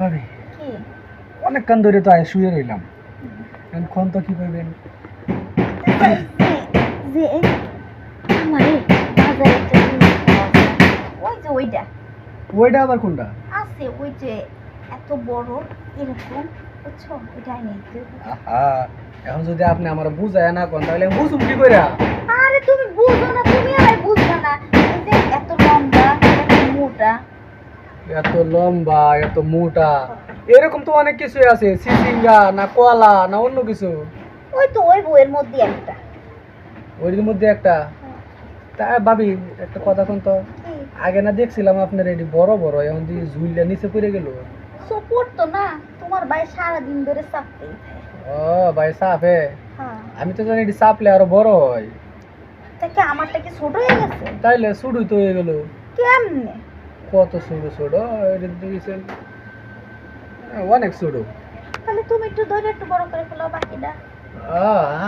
ভাবি কি অনেকক্ষণ ধরে তো আয় শুয়ে রইলাম, এখন তো কি করবেন? যে আমারে বাজারে একটা জিনিস পাওয়া যায়। ওই যে ওইটা ওইটা আবার কোনটা? আছে, ওই যে এত বড় এরকম, বুঝছো? ওইটাই নিতে হবে। আহা, এখন যদি আপনি আমার বুঝায় না কোন তাহলে বুঝুম কি কইরা? আরে তুমি বুঝো না, তুমি আর বুঝবে না। এই যে এত লম্বা, এত মোটা। এত লম্বা এত মোটা, এরকম তো অনেক কিছুই আছে, সিসিঙ্গা না কলা না অন্য কিছু। ওই তো ওই বইয়ের মধ্যে একটা। ওইর মধ্যে একটা। তা ভাবি একটা কথা কোন তো, কি আগে না দেখছিলাম আপনার এটি বড় বড়, এখন দিয়ে ঝুললে নিচে পড়ে গেল। সপোর্ট তো না, তোমার ভাই সারাদিন ধরে চাপতেই থাকে। ও ভাই সাপে, হ্যাঁ, আমি তো জানি এটি চাপলে আরো বড় হয়। তাকে আমারটা কি ছোট হয়ে গেছে? তাইলে শুরুই তো হয়ে গেল। কেমনে? কত ছোট ছোট এটা দিয়েছেন, অনেক ছোট। তাহলে তুমি একটু ধরে একটু বড় করে ফেলো বাকিটা।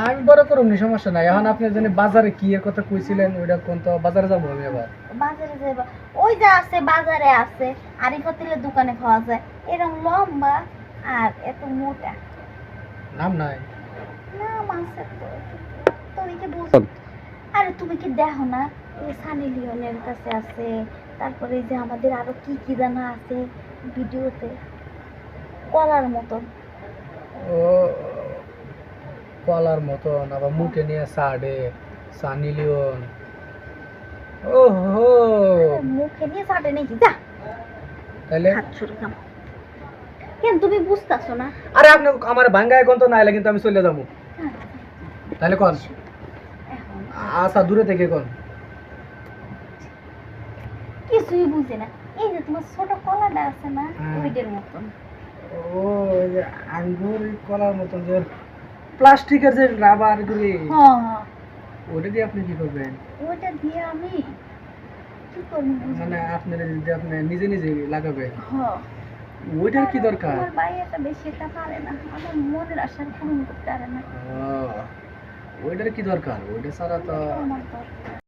আমি বড় করুন নি, সমস্যা নাই। এখন আপনি জানি বাজারে কি এর কথা কইছিলেন, ওইটা কোন তো, বাজারে যাবো আমি আবার। বাজারে যাবা? ওই যে আছে, বাজারে আছে, আরিফাতিলের দোকানে পাওয়া যায় এরকম লম্বা আর এত মোটা। নাম নাই? নাম আছে তো, তুমি কি বুঝো? আরে তুমি কি দেখো না, এই সানি লিওনের কাছে আছে, তারপরে এই যে আমাদের আরো কি কি জানা আছে ভিডিওতে, কলার মতন। ও, কলার মতন আবার মুখে নিয়ে সাড়ে, সানি লিওন। ওহো, মুখে নিয়ে চাটে নাকি? যা তাইলে হাত ছুড়ে খাম। কেন তুমি বুঝতেছো না? আরে আপনি আমার ভাঙ্গায় কোন তো নাইলে কিন্তু আমি চলে যাবো। তাহলে কোন? এখন আচ্ছা দূরে থেকে কোন। কিছুই বুঝে না। এই যে তোমার ছোট কলাটা আছে না, হ্যাঁ। ওইটার মতন। ও, ওই যে আঙ্গুর কলার মতন যে প্লাস্টিকের যে রাবার গুলি, হ্যাঁ, ওটা দিয়ে আপনি কি করবেন? ওইটা দিয়ে আমি কি করবো বুঝি মানে না। আপনার যদি আপনি নিজে নিজে লাগাবেন, হ্যাঁ, ওইটার কি দরকার? তোমার ভাই এটা বেশি এটা পারে না, আমার মনের আশা পূরণ করতে পারে না। ওইটার কি দরকার? ওইটা ছাড়া তো আমার দরকার।